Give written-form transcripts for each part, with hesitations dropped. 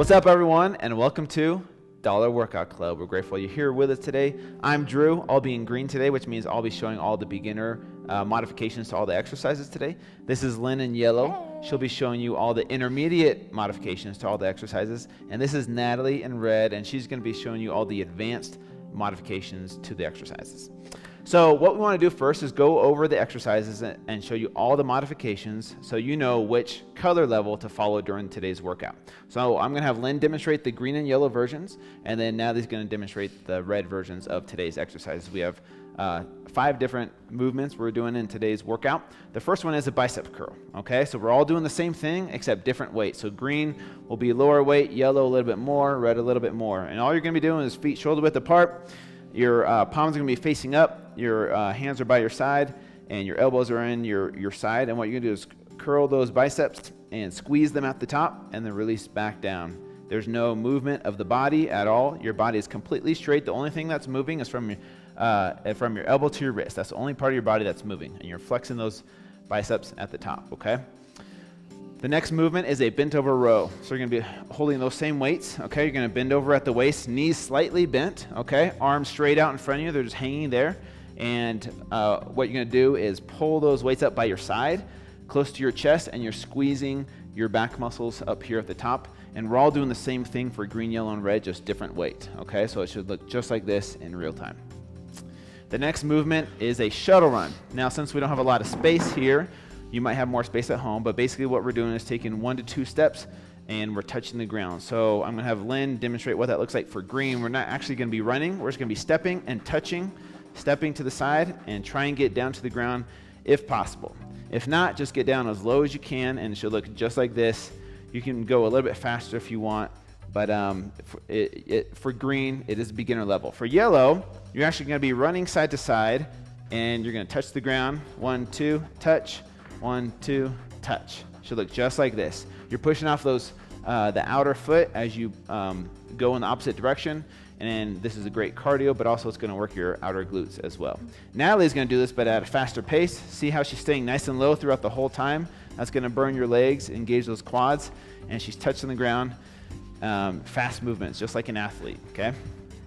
What's up, everyone, and welcome to Dollar Workout Club. We're grateful you're here with us today. I'm Drew. I'll be in green today, which means I'll be showing all the beginner modifications to all the exercises today. This is Lynn in yellow. She'll be showing you all the intermediate modifications to all the exercises. And this is Natalie in red, and she's going to be showing you all the advanced modifications to the exercises. So what we want to do first is go over the exercises and show you all the modifications so you know which color level to follow during today's workout. So I'm going to have Lynn demonstrate the green and yellow versions, and then Natalie's going to demonstrate the red versions of today's exercises. We have 5 different movements we're doing in today's workout. The first one is a bicep curl, okay? So we're all doing the same thing except different weights. So green will be lower weight, yellow a little bit more, red a little bit more. And all you're going to be doing is feet shoulder width apart. Your palms are going to be facing up, your hands are by your side, and your elbows are in your side. And what you're going to do is curl those biceps and squeeze them at the top and then release back down. There's no movement of the body at all. Your body is completely straight. The only thing that's moving is from your elbow to your wrist. That's the only part of your body that's moving. And you're flexing those biceps at the top, okay? The next movement is a bent over row. So you're going to be holding those same weights, okay? You're going to bend over at the waist, knees slightly bent, okay? Arms straight out in front of you. They're just hanging there. And what you're going to do is pull those weights up by your side, close to your chest, and you're squeezing your back muscles up here at the top. And we're all doing the same thing for green, yellow, and red, just different weight, okay? So it should look just like this in real time. The next movement is a shuttle run. Now, since we don't have a lot of space here, you might have more space at home, but basically what we're doing is taking 1 to 2 steps and we're touching the ground. So I'm going to have Lynn demonstrate what that looks like for green. We're not actually going to be running. We're just going to be stepping and touching, stepping to the side, and try and get down to the ground if possible. If not, just get down as low as you can, and it should look just like this. You can go a little bit faster if you want, but for green, it is beginner level. For yellow, you're actually going to be running side to side, and you're going to touch the ground. 1, 2, touch. 1, 2, touch. Should look just like this. You're pushing off those the outer foot as you go in the opposite direction, and this is a great cardio, but also it's going to work your outer glutes as well. Natalie's going to do this, but at a faster pace. See how she's staying nice and low throughout the whole time? That's going to burn your legs, engage those quads, and she's touching the ground. Fast movements, just like an athlete, okay?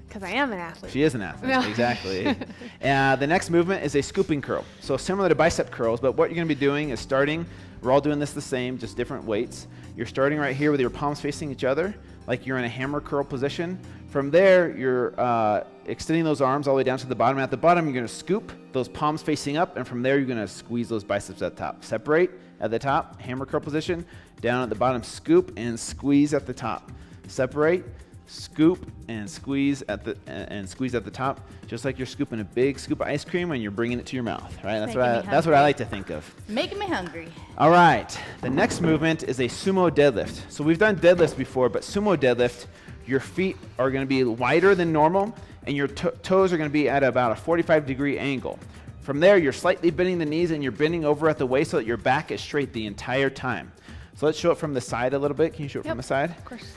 Because I am an athlete. She is an athlete, no. Exactly. The next movement is a scooping curl. So similar to bicep curls, but what you're going to be doing is starting, we're all doing this the same, just different weights. You're starting right here with your palms facing each other, like you're in a hammer curl position. From there, you're extending those arms all the way down to the bottom. At the bottom, you're going to scoop, those palms facing up, and from there, you're going to squeeze those biceps at the top. Separate at the top, hammer curl position. Down at the bottom, scoop and squeeze at the top. Separate, scoop and squeeze at the top, just like you're scooping a big scoop of ice cream when you're bringing it to your mouth, right? That's what I like to think of. Making me hungry. All right, the next movement is a sumo deadlift. So we've done deadlifts before, but sumo deadlift, your feet are going to be wider than normal, and your toes are going to be at about a 45-degree angle. From there, you're slightly bending the knees, and you're bending over at the waist so that your back is straight the entire time. So let's show it from the side a little bit. Can you show it from the side? Of course.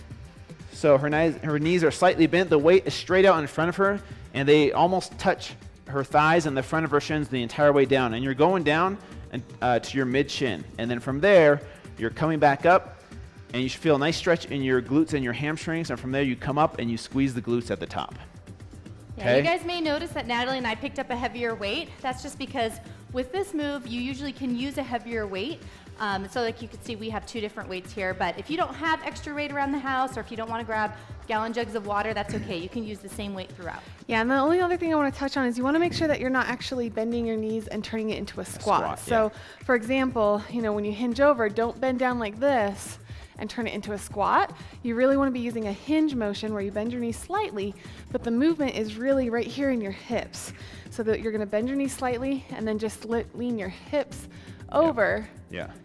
So her knees are slightly bent. The weight is straight out in front of her, and they almost touch her thighs and the front of her shins the entire way down. And you're going down to your mid-shin. And then from there, you're coming back up, and you should feel a nice stretch in your glutes and your hamstrings. And from there, you come up and you squeeze the glutes at the top. Yeah, you guys may notice that Natalie and I picked up a heavier weight. That's just because with this move, you usually can use a heavier weight. So like you can see, we have 2 different weights here, but if you don't have extra weight around the house, or if you don't want to grab gallon jugs of water, that's okay. You can use the same weight throughout. Yeah, and the only other thing I want to touch on is you want to make sure that you're not actually bending your knees and turning it into a squat. So for example, when you hinge over, don't bend down like this and turn it into a squat. You really want to be using a hinge motion where you bend your knees slightly, but the movement is really right here in your hips. So that you're going to bend your knees slightly and then just lean your hips over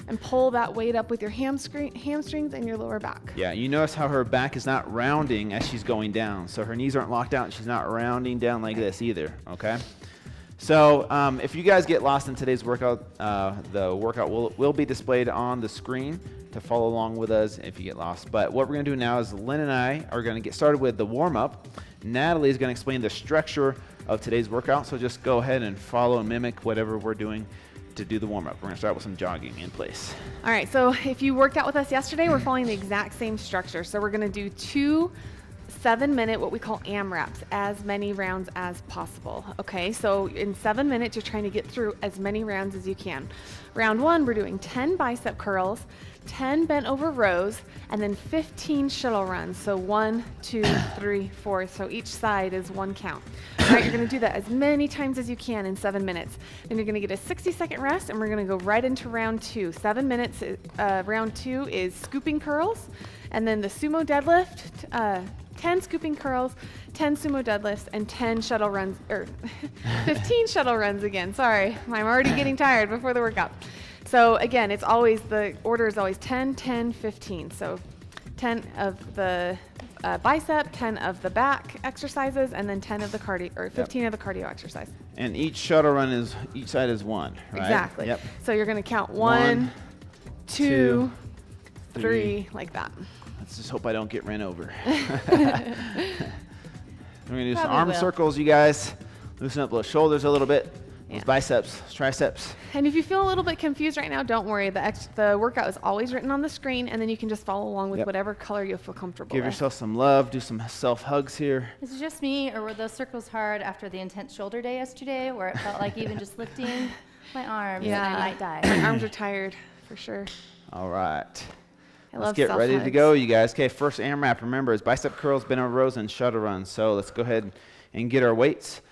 and pull that weight up with your hamstrings and your lower back. Yeah, you notice how her back is not rounding as she's going down. So her knees aren't locked out and she's not rounding down like this either, okay? So if you guys get lost in today's workout, the workout will be displayed on the screen to follow along with us if you get lost. But what we're going to do now is Lynn and I are going to get started with the warm-up. Natalie is going to explain the structure of today's workout, so just go ahead and follow and mimic whatever we're doing to do the warm-up. We're gonna start with some jogging in place. All right, so if you worked out with us yesterday, we're following the exact same structure. So we're gonna do 2 7-minute, what we call AMRAPs, as many rounds as possible. Okay, so in 7 minutes, you're trying to get through as many rounds as you can. Round 1, we're doing 10 bicep curls, 10 bent over rows, and then 15 shuttle runs. So 1, 2, 3, 4. So each side is 1 count. All right, you're gonna do that as many times as you can in 7 minutes. Then you're gonna get a 60-second rest, and we're gonna go right into round 2. 7 minutes, round 2 is scooping curls, and then the sumo deadlift, 10 scooping curls, 10 sumo deadlifts, and 10 shuttle runs, or 15 shuttle runs again. Sorry, I'm already getting tired before the workout. So again, it's always, the order is always 10, 10, 15. So 10 of the bicep, 10 of the back exercises, and then 10 of the cardio, or 15 of the cardio exercise. And each shuttle run is, each side is 1, right? Exactly. Yep. So you're gonna count 1, 2, 3, like that. Let's just hope I don't get ran over. We're gonna do some arm will. circles, you guys. Loosen up those shoulders a little bit. Those biceps, triceps. And if you feel a little bit confused right now, don't worry. The workout is always written on the screen, and then you can just follow along with whatever color you feel comfortable Give with. yourself some love. Do some self-hugs here. Is it just me, or were those circles hard after the intense shoulder day yesterday, where it felt like even just lifting my arms, I might die? My arms are tired, for sure. All right. I Let's love get ready to self-hugs. go, you guys. Okay, first AMRAP, remember, is bicep curls, bent over rows, and shuttle runs. So let's go ahead and get our weights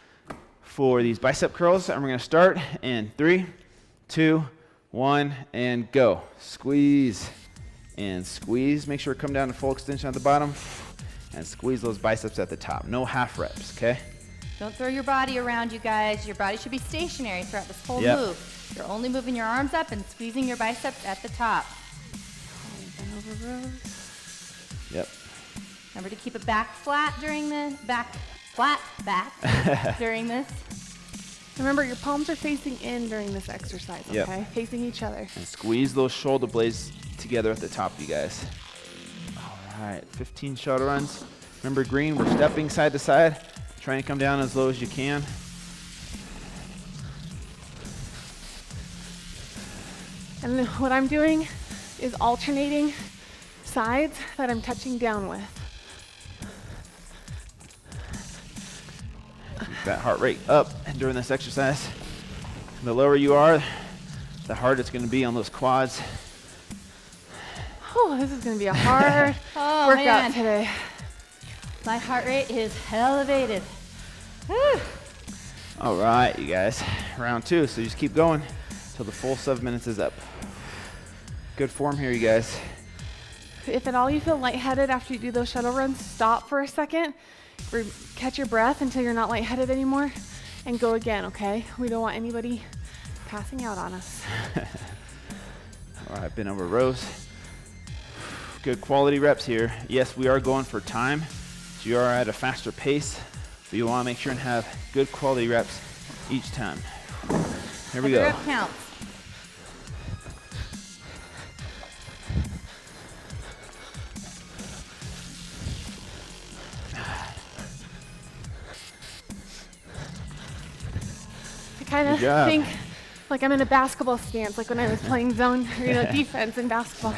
for these bicep curls. And we're going to start in 3, 2, 1, and go. Squeeze and squeeze. Make sure to come down to full extension at the bottom. And squeeze those biceps at the top. No half reps, okay? Don't throw your body around, you guys. Your body should be stationary throughout this whole move. You're only moving your arms up and squeezing your biceps at the top. Over rows. Yep. Remember to keep it back flat during the flat back during this. Remember, your palms are facing in during this exercise, Yep. okay? Facing each other. And squeeze those shoulder blades together at the top, you guys. All right, 15 shuttle runs. Remember, green, we're stepping side to side. Trying to come down as low as you can. And then what I'm doing is alternating sides that I'm touching down with. Keep that heart rate up during this exercise. The lower you are, the harder it's going to be on those quads. Oh, this is going to be a hard Oh, workout man. today. My heart rate is elevated. Whew. All right, you guys. Round 2, so just keep going till the full 7 minutes is up. Good form here, you guys. If at all you feel lightheaded after you do those shuttle runs, stop for a second, catch your breath until you're not lightheaded anymore, and go again, okay? We don't want anybody passing out on us. All right, bent over rows. Good quality reps here. Yes, we are going for time, so you are at a faster pace, but you want to make sure and have good quality reps each time. Here we Every go. rep counts. I kind of Good job. think like I'm in a basketball stance, like when I was playing zone defense in basketball.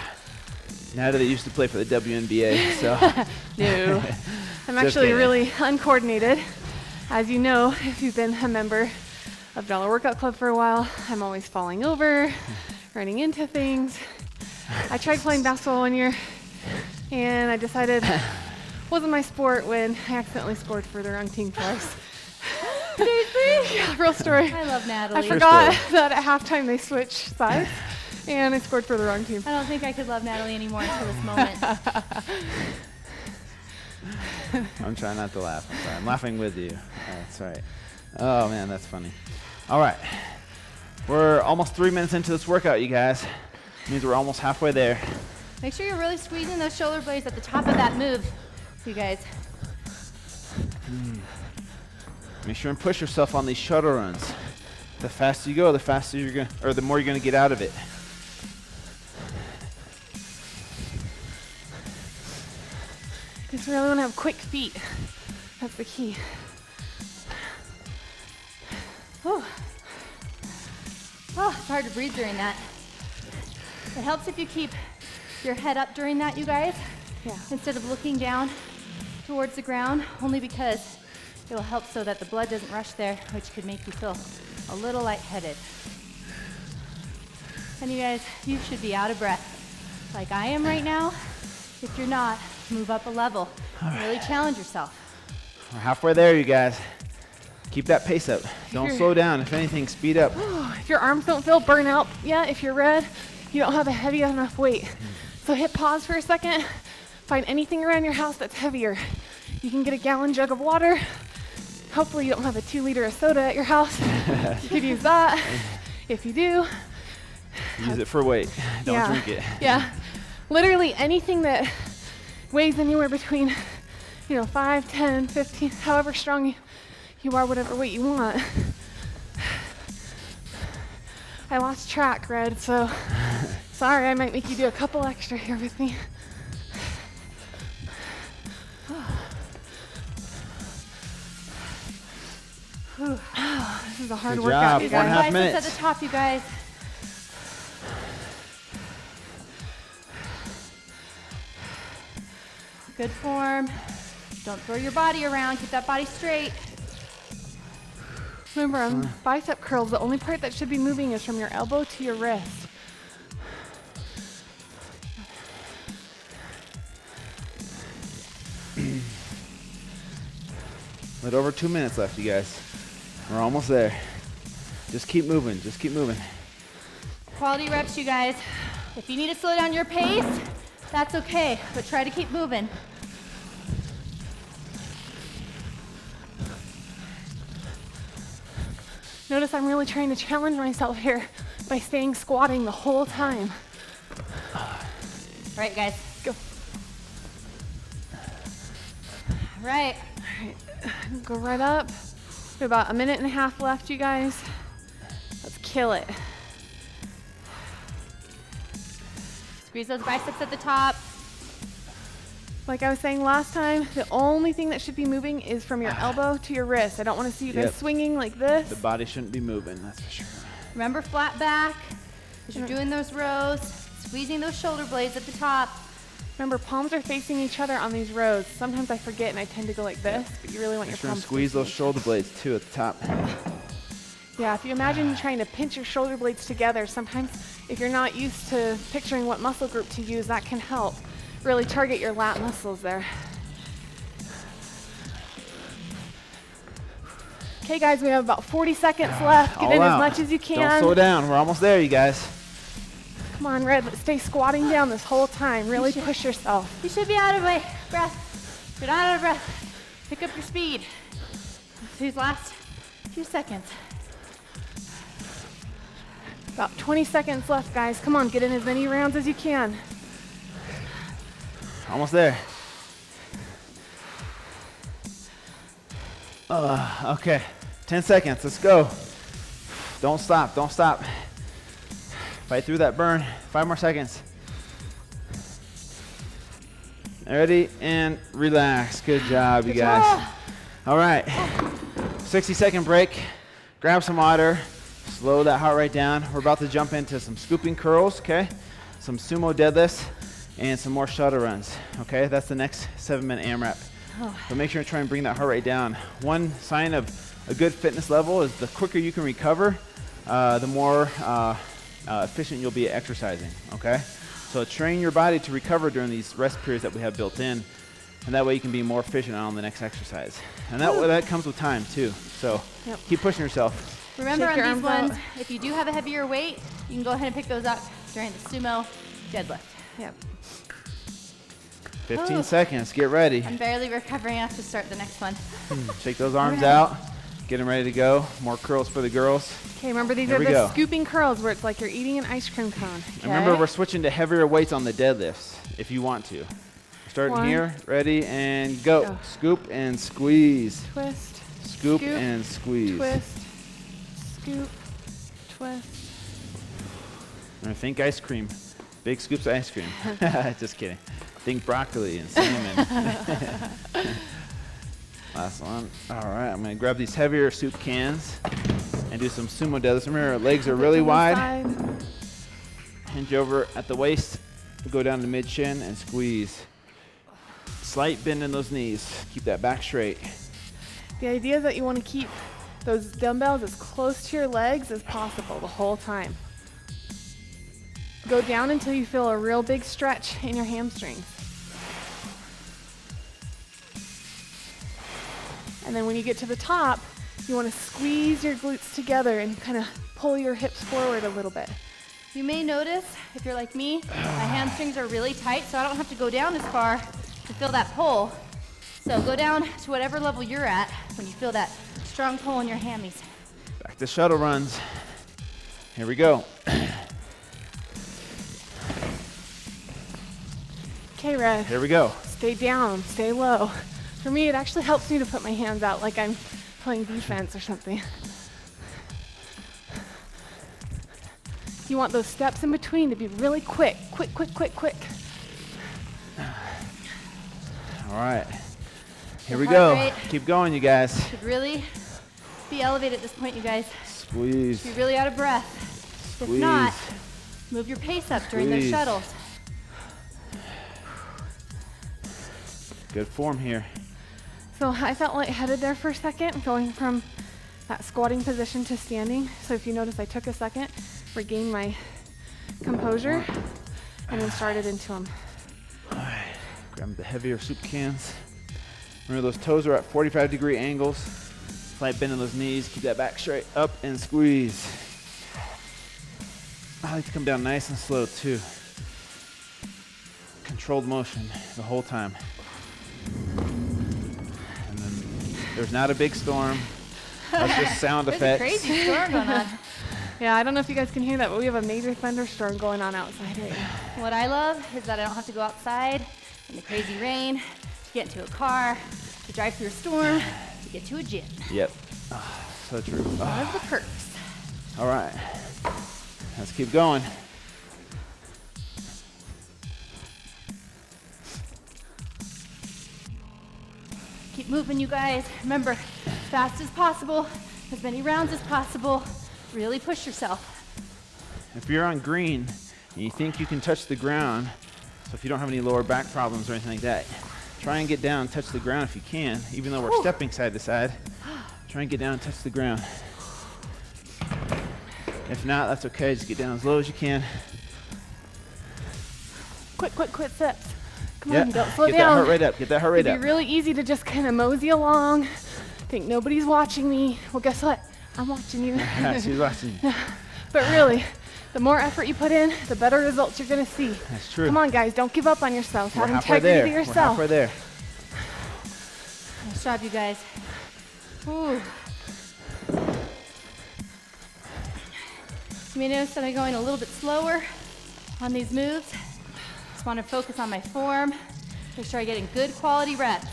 Natalie used to play for the WNBA, so No. I'm Just actually kidding. really uncoordinated. As you know, if you've been a member of Dollar Workout Club for a while, I'm always falling over, running into things. I tried playing basketball one year, and I decided it wasn't my sport when I accidentally scored for the wrong team twice. Yeah, real story. I love I Natalie. forgot that at halftime they switched sides, and I scored for the wrong team. I don't think I could love Natalie anymore until this moment. I'm trying not to laugh. I'm sorry. I'm laughing with you. That's right. Oh, man, that's funny. All right. We're almost 3 minutes into this workout, you guys. Means we're almost halfway there. Make sure you're really squeezing those shoulder blades at the top of that move, you guys. Make sure and push yourself on these shuttle runs. The faster you go, the faster you're going to, or the more you're going to get out of it. You just really want to have quick feet. That's the key. Oh. Oh. It's hard to breathe during that. It helps if you keep your head up during that, you guys, instead of looking down towards the ground, only because it will help so that the blood doesn't rush there, which could make you feel a little lightheaded. And you guys, you should be out of breath like I am right now. If you're not, move up a level. Really challenge yourself. We're halfway there, you guys. Keep that pace up. Don't slow down. If anything, speed up. If your arms don't feel burnt out yet, if you're red, you don't have a heavy enough weight. So hit pause for a second. Find anything around your house that's heavier. You can get a gallon jug of water. Hopefully you don't have a 2-liter of soda at your house. You could use that. If you do, use it for weight. Don't drink it. Yeah. Literally anything that weighs anywhere between, 5, 10, 15, however strong you are, whatever weight you want. I lost track, Red, so sorry, I might make you do a couple extra here with me. This is a hard workout, you guys. 4.5 minutes. At the top, you guys. Good form. Don't throw your body around. Keep that body straight. Remember, on bicep curls, the only part that should be moving is from your elbow to your wrist. A little over 2 minutes left, you guys. We're almost there. Just keep moving. Just keep moving. Quality reps, you guys. If you need to slow down your pace, that's okay, but try to keep moving. Notice I'm really trying to challenge myself here by staying squatting the whole time. All right, guys. Go. All right. Go right up. We have about 1.5 minutes left, you guys. Let's kill it. Squeeze those biceps at the top. Like I was saying last time, the only thing that should be moving is from your elbow to your wrist. I don't want to see you guys swinging like this. The body shouldn't be moving, that's for sure. Remember, flat back as you're doing those rows, squeezing those shoulder blades at the top. Remember, palms are facing each other on these rows. Sometimes I forget and I tend to go like this, but you really want your palms Squeeze those shoulder blades too at the top. Yeah, if you imagine trying to pinch your shoulder blades together, sometimes if you're not used to picturing what muscle group to use, that can help really target your lat muscles there. Okay, guys, we have about 40 seconds left. Get in as much as you can. Don't slow down. We're almost there, you guys. Come on, Red. Let's stay squatting down this whole time. Really push yourself. You should be out of breath. You're not out of breath. Pick up your speed. These last few seconds. About 20 seconds left, guys. Come on, get in as many rounds as you can. Almost there. Okay, 10 seconds, let's go. Don't stop, don't stop. Fight through that burn, 5 more seconds. Ready, and relax. Good job, you guys. All right, 60-second break. Grab some water, slow that heart rate down. We're about to jump into some scooping curls, okay? Some sumo deadlifts, and some more shuttle runs, okay? That's the next 7-minute AMRAP. But make sure to try and bring that heart rate down. One sign of a good fitness level is the quicker you can recover, the more efficient you'll be at exercising, okay? So train your body to recover during these rest periods that we have built in, and that way you can be more efficient on the next exercise. And that comes with time too, so keep pushing yourself. Remember on these ones, if you do have a heavier weight, you can go ahead and pick those up during the sumo deadlift. Yep. 15 seconds, get ready. I'm barely recovering enough to start the next one. Shake those arms out, get them ready to go. More curls for the girls. Okay, remember these are the scooping curls where it's like you're eating an ice cream cone. Okay. Remember, we're switching to heavier weights on the deadlifts if you want to. Starting here, ready, and go. Scoop and squeeze. Twist. Scoop and squeeze. Twist. Scoop. Twist. And think ice cream. Big scoops of ice cream. Just kidding. Think broccoli and cinnamon. Last one. All right, I'm gonna grab these heavier soup cans and do some sumo deadlifts. Remember, our legs are really wide. Hinge over at the waist, go down to mid shin and squeeze. Slight bend in those knees. Keep that back straight. The idea is that you want to keep those dumbbells as close to your legs as possible the whole time. Go down until you feel a real big stretch in your hamstrings. And then when you get to the top, you want to squeeze your glutes together and kind of pull your hips forward a little bit. You may notice, if you're like me, my hamstrings are really tight, so I don't have to go down as far to feel that pull. So go down to whatever level you're at when you feel that strong pull in your hammies. Back to shuttle runs. Here we go. Okay, Red. Here we go. Stay down, stay low. For me, it actually helps me to put my hands out like I'm playing defense or something. You want those steps in between to be really quick. Quick. All right. Here The we heart go. rate Keep going, you guys. should really be elevated at this point, you guys. Squeeze. Be really out of breath. If Squeeze. not, move your pace up during those Squeeze. shuttles. Good form here. So I felt lightheaded there for a second, going from that squatting position to standing. So if you notice, I took a second, regained my composure, and then started into them. All right. Grab the heavier soup cans. Remember, those toes are at 45-degree angles. Slight bend in those knees. Keep that back straight. Up and squeeze. I like to come down nice and slow, too. Controlled motion the whole time. And then there's not a big storm. That's just sound There's effects. a crazy storm going on. Yeah, I don't know if you guys can hear that, but we have a major thunderstorm going on outside right now. What I love is that I don't have to go outside in the crazy rain, to get into a car, to drive through a storm, to get to a gym. Yep. So true. One of the perks. All right. Let's keep going. Keep moving, you guys. Remember, as fast as possible, as many rounds as possible. Really push yourself. If you're on green and you think you can touch the ground, so if you don't have any lower back problems or anything like that, try and get down and touch the ground if you can, even though we're stepping side to side. Try and get down and touch the ground. If not, that's okay. Just get down as low as you can. Quick steps. Come Yeah. on, don't slow Get down. that heart rate up. Get that heart rate It'd up. be really easy to just kind of mosey along, think nobody's watching me. Well, guess what? I'm watching you. She's watching you. But really, the more effort you put in, the better results you're going to see. That's true. Come on, guys, don't give up on yourselves. We're Have halfway integrity there. to We're yourself. halfway there. Nice job, you guys. Ooh. You may notice that I'm going a little bit slower on these moves. Just want to focus on my form. Make sure I'm getting good quality reps.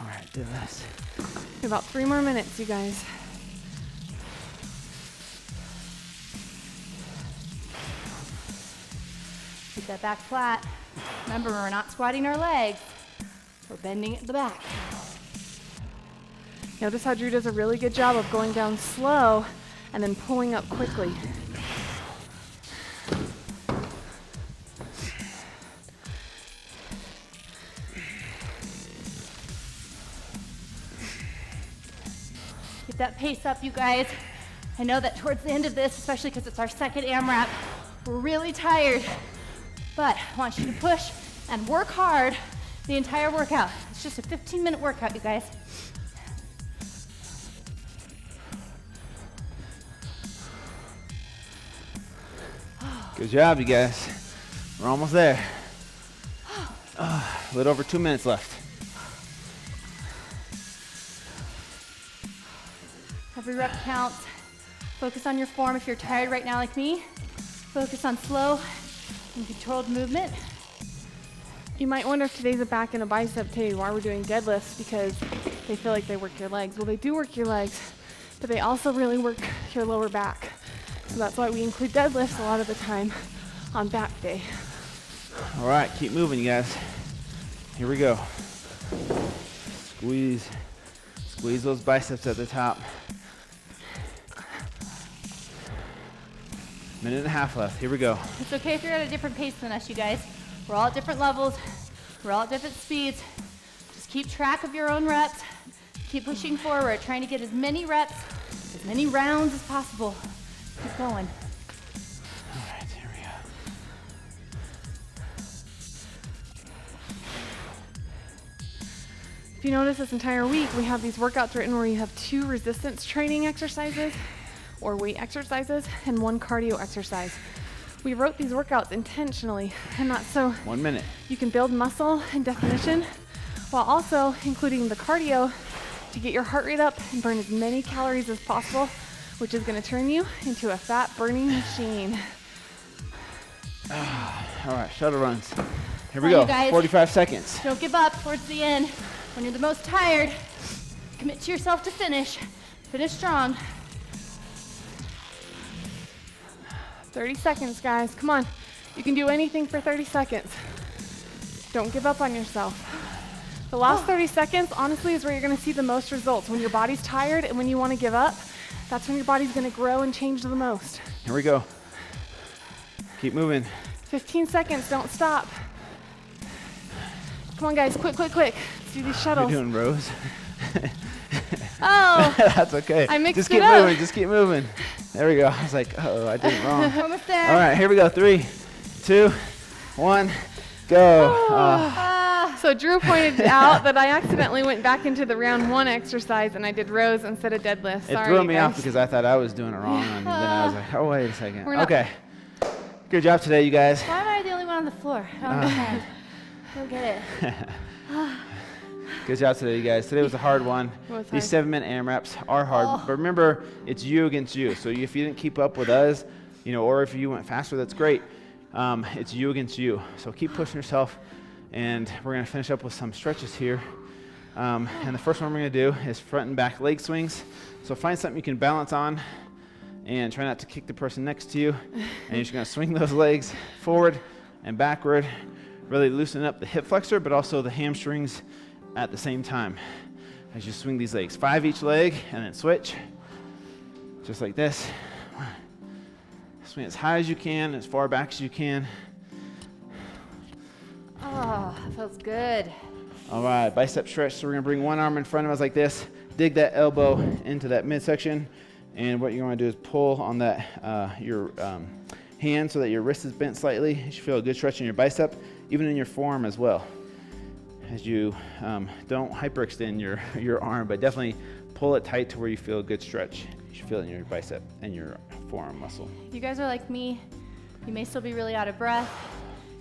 All right, do this. About 3 more minutes, you guys. Keep that back flat. Remember, we're not squatting our legs. We're bending at the back. Notice how Drew does a really good job of going down slow and then pulling up quickly. Keep that pace up, you guys. I know that towards the end of this, especially because it's our second AMRAP, we're really tired. But I want you to push and work hard the entire workout. It's just a 15-minute workout, you guys. Good job, you guys. We're almost there. A little over 2 minutes left. Every rep counts. Focus on your form if you're tired right now like me. Focus on slow and controlled movement. You might wonder if today's a back and a bicep day, why we're doing deadlifts, because they feel like they work your legs. Well, they do work your legs, but they also really work your lower back. So that's why we include deadlifts a lot of the time on back day. All right, keep moving, you guys. Here we go. Squeeze. Squeeze those biceps at the top. Minute and a half left. Here we go. It's okay if you're at a different pace than us, you guys. We're all at different levels. We're all at different speeds. Just keep track of your own reps. Keep pushing forward, trying to get as many reps, as many rounds as possible. Keep going. All right, here we go. If you notice this entire week, we have these workouts written where you have 2 resistance training exercises or weight exercises and 1 cardio exercise. We wrote these workouts intentionally, and that's so 1 minute. you can build muscle and definition while also including the cardio to get your heart rate up and burn as many calories as possible, which is going to turn you into a fat burning machine. All right, shuttle runs. Here we Come go, on, you guys. 45 seconds. Don't give up towards the end. When you're the most tired, commit to yourself to finish. Finish strong. 30 seconds, guys. Come on. You can do anything for 30 seconds. Don't give up on yourself. The last 30 seconds, honestly, is where you're going to see the most results. When your body's tired and when you want to give up, that's when your body's going to grow and change the most. Here we go. Keep moving. 15 seconds. Don't stop. Come on, guys. Quick, quick, quick. Let's do these shuttles. You're doing rows. Oh, That's okay. I mixed just it keep up. moving. Just keep moving. There we go. I was like, oh, I did it wrong. Almost there. All right, here we go. 3, 2, 1, go. So Drew pointed out that I accidentally went back into the round 1 exercise and I did rows instead of deadlifts. It Sorry, threw me guys. off because I thought I was doing it wrong, and then I was like, oh, wait a second. We're not- Okay. Good job today, you guys. Why am I the only one on the floor? I don't understand. I don't get it. Good job today, you guys. Today was a hard one. It was These hard. 7-minute AMRAPs are hard, but remember, it's you against you. So if you didn't keep up with us, or if you went faster, that's great. It's you against you. So keep pushing yourself, and we're going to finish up with some stretches here. And the first one we're going to do is front and back leg swings. So find something you can balance on, and try not to kick the person next to you. And you're just going to swing those legs forward and backward, really loosen up the hip flexor, but also the hamstrings at the same time as you swing these legs. 5 each leg, and then switch, just like this. Swing as high as you can, as far back as you can. Oh, that feels good. All right, bicep stretch. So we're gonna bring one arm in front of us like this, dig that elbow into that midsection, and what you're gonna do is pull on that your hand so that your wrist is bent slightly. You should feel a good stretch in your bicep, even in your forearm as well. As you don't hyperextend your arm, but definitely pull it tight to where you feel a good stretch. You should feel it in your bicep and your forearm muscle. You guys are like me. You may still be really out of breath.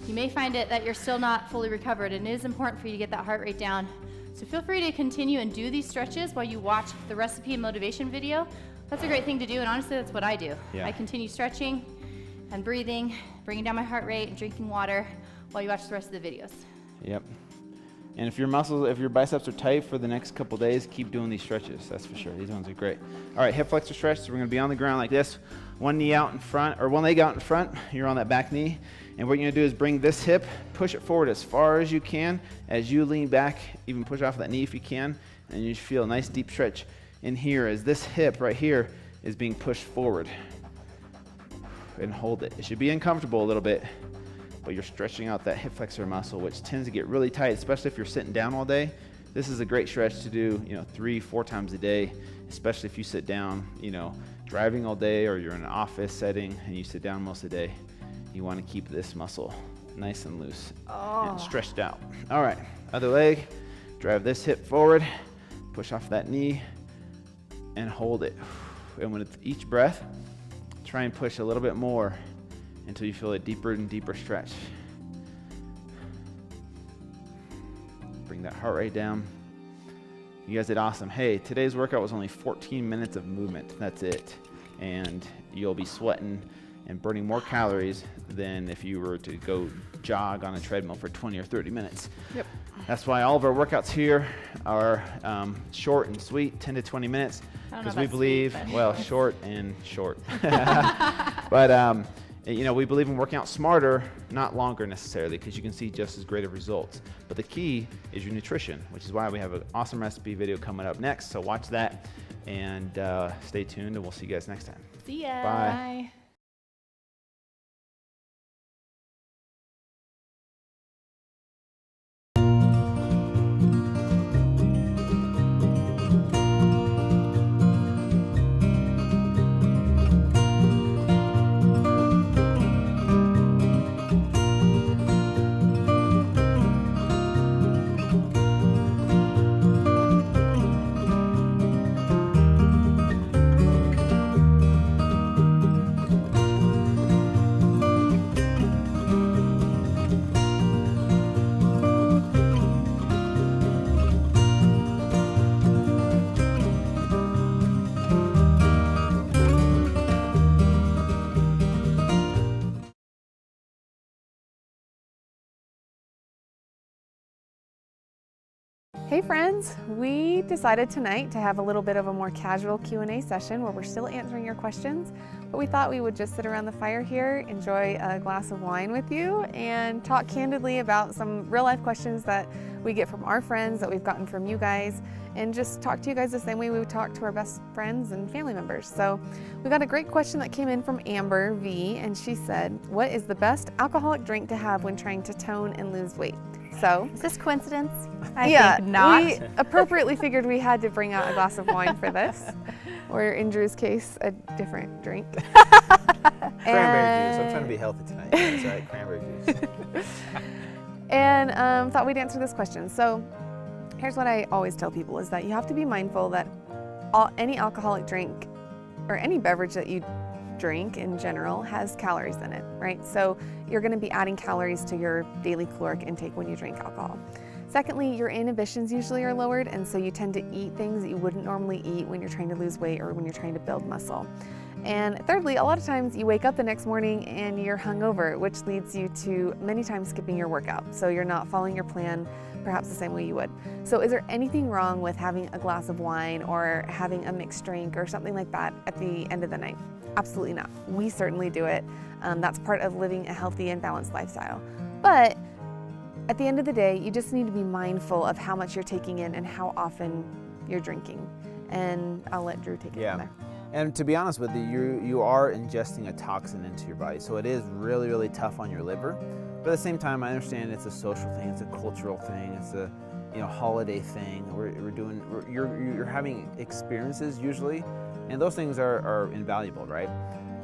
You may find it that you're still not fully recovered, and it is important for you to get that heart rate down. So feel free to continue and do these stretches while you watch the recipe and motivation video. That's a great thing to do, and honestly, that's what I do. Yeah. I continue stretching and breathing, bringing down my heart rate, and drinking water while you watch the rest of the videos. Yep. And if your biceps are tight for the next couple days, keep doing these stretches. That's for sure. These ones are great. All right, hip flexor stretch. So we're going to be on the ground like this. One knee out in front, or one leg out in front. You're on that back knee. And what you're going to do is bring this hip, push it forward as far as you can. As you lean back, even push off that knee if you can. And you feel a nice deep stretch in here as this hip right here is being pushed forward. And hold it. It should be uncomfortable a little bit, but you're stretching out that hip flexor muscle, which tends to get really tight, especially if you're sitting down all day. This is a great stretch to do, 3-4 times a day, especially if you sit down, driving all day, or you're in an office setting and you sit down most of the day. You want to keep this muscle nice and loose and stretched out. All right, other leg, drive this hip forward, push off that knee, and hold it. And with each breath, try and push a little bit more until you feel a deeper and deeper stretch. Bring that heart rate down. You guys did awesome. Hey, today's workout was only 14 minutes of movement. That's it. And you'll be sweating and burning more calories than if you were to go jog on a treadmill for 20 or 30 minutes. Yep. That's why all of our workouts here are short and sweet, 10 to 20 minutes, I don't know because we about believe, sweet, but- well, short and short. But And, we believe in working out smarter, not longer necessarily, because you can see just as great of results. But the key is your nutrition, which is why we have an awesome recipe video coming up next. So watch that and stay tuned, and we'll see you guys next time. See ya. Bye. Bye. Hey friends, we decided tonight to have a little bit of a more casual Q&A session where we're still answering your questions, but we thought we would just sit around the fire here, enjoy a glass of wine with you, and talk candidly about some real life questions that we get from our friends, that we've gotten from you guys, and just talk to you guys the same way we would talk to our best friends and family members. So we got a great question that came in from Amber V, and she said, what is the best alcoholic drink to have when trying to tone and lose weight? So, is this coincidence? I think not. not. We appropriately figured we had to bring out a glass of wine for this, or in Drew's case, a different drink. Cranberry juice. I'm trying to be healthy tonight. That's right, cranberry juice. And thought we'd answer this question. So, here's what I always tell people is that you have to be mindful that any alcoholic drink or any beverage that you drink in general has calories in it, right? So you're going to be adding calories to your daily caloric intake when you drink alcohol. Secondly, your inhibitions usually are lowered, and so you tend to eat things that you wouldn't normally eat when you're trying to lose weight or when you're trying to build muscle. And thirdly, a lot of times you wake up the next morning and you're hungover, which leads you to many times skipping your workout. So you're not following your plan perhaps the same way you would. So is there anything wrong with having a glass of wine or having a mixed drink or something like that at the end of the night? Absolutely not. We certainly do it. That's part of living a healthy and balanced lifestyle. But at the end of the day, you just need to be mindful of how much you're taking in and how often you're drinking. And I'll let Drew take it from there. And to be honest with you, you are ingesting a toxin into your body. So it is really, really tough on your liver. But at the same time, I understand it's a social thing, it's a cultural thing, it's a holiday thing. You're having experiences usually, and those things are invaluable, right?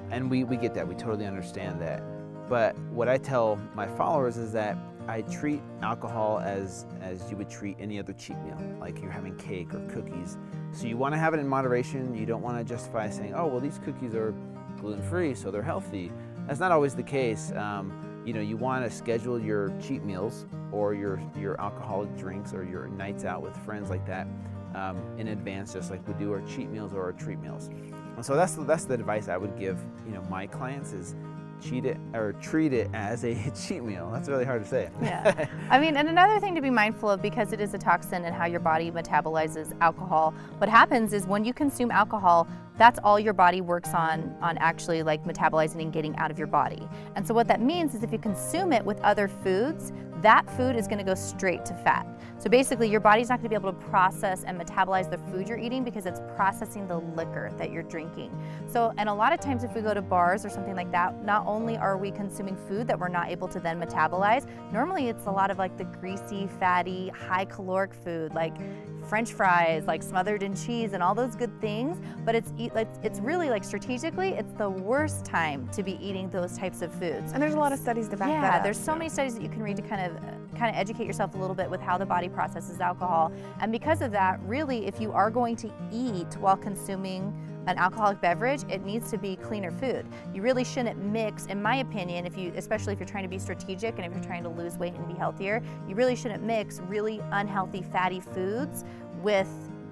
And we get that, we totally understand that. But what I tell my followers is that I treat alcohol as you would treat any other cheat meal, like you're having cake or cookies. So you want to have it in moderation. You don't want to justify saying, oh, well, these cookies are gluten-free, so they're healthy. That's not always the case. You want to schedule your cheat meals or your alcoholic drinks or your nights out with friends like that in advance, just like we do our cheat meals or our treat meals. And so that's the advice I would give my clients is treat it as a cheat meal. That's really hard to say. Yeah. I mean, and another thing to be mindful of, because it is a toxin and how your body metabolizes alcohol, what happens is when you consume alcohol, that's all your body works on actually like metabolizing and getting out of your body. And so what that means is if you consume it with other foods, that food is going to go straight to fat. So basically your body's not going to be able to process and metabolize the food you're eating because it's processing the liquor that you're drinking. So, and a lot of times if we go to bars or something like that, not only are we consuming food that we're not able to then metabolize, normally it's a lot of like the greasy, fatty, high caloric food like French fries, like smothered in cheese and all those good things, but it's really like strategically, it's the worst time to be eating those types of foods. And there's a lot of studies to back that up. Yeah, there's so many studies that you can read to kind of educate yourself a little bit with how the body processes alcohol. And because of that, really, if you are going to eat while consuming an alcoholic beverage, it needs to be cleaner food. You really shouldn't mix, in my opinion, especially if you're trying to be strategic and if you're trying to lose weight and be healthier, you really shouldn't mix really unhealthy fatty foods with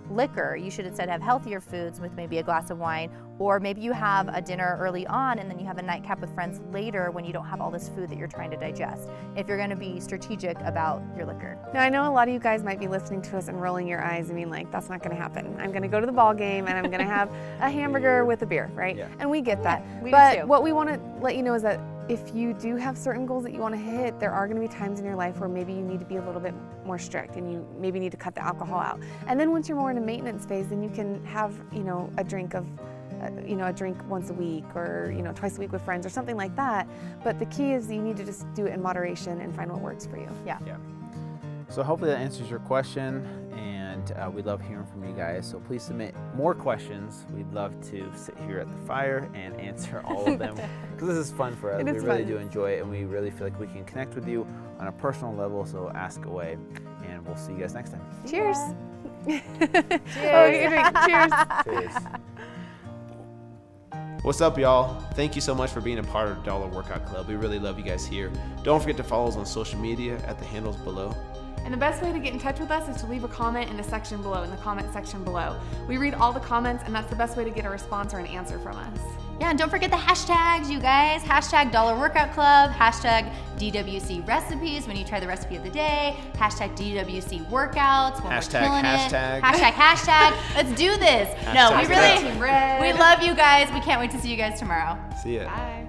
liquor. You should instead have healthier foods with maybe a glass of wine, or maybe you have a dinner early on and then you have a nightcap with friends later when you don't have all this food that you're trying to digest, if you're going to be strategic about your liquor. Now, I know a lot of you guys might be listening to us and rolling your eyes and being like, that's not going to happen. I'm going to go to the ball game and I'm going to have a hamburger with a beer, right? Yeah. And we get that. we do But too. what we want to let you know is that if you do have certain goals that you want to hit, there are going to be times in your life where maybe you need to be a little bit more strict and you maybe need to cut the alcohol out. And then once you're more in a maintenance phase, then you can have, a drink of a drink once a week or twice a week with friends or something like that. But the key is you need to just do it in moderation and find what works for you. Yeah. So hopefully that answers your question, and we love hearing from you guys. So please submit more questions. We'd love to sit here at the fire and answer all of them because this is fun for us. It We is really fun. do enjoy it, and we really feel like we can connect with you on a personal level. So ask away, and we'll see you guys next time. Cheers. Cheers. Cheers. Cheers. What's up, y'all? Thank you so much for being a part of Dollar Workout Club. We really love you guys here. Don't forget to follow us on social media at the handles below. And the best way to get in touch with us is to leave a comment in the section below, in the comment section below. We read all the comments, and that's the best way to get a response or an answer from us. Yeah, and don't forget the hashtags, you guys. Hashtag Dollar Workout Club, hashtag DWC recipes when you try the recipe of the day, hashtag DWC workouts when Hashtag, we're killing hashtag. it. Hashtag. Let's do this. No, we Hashtag really, Team Red. we love you guys. We can't wait to see you guys tomorrow. See ya. Bye.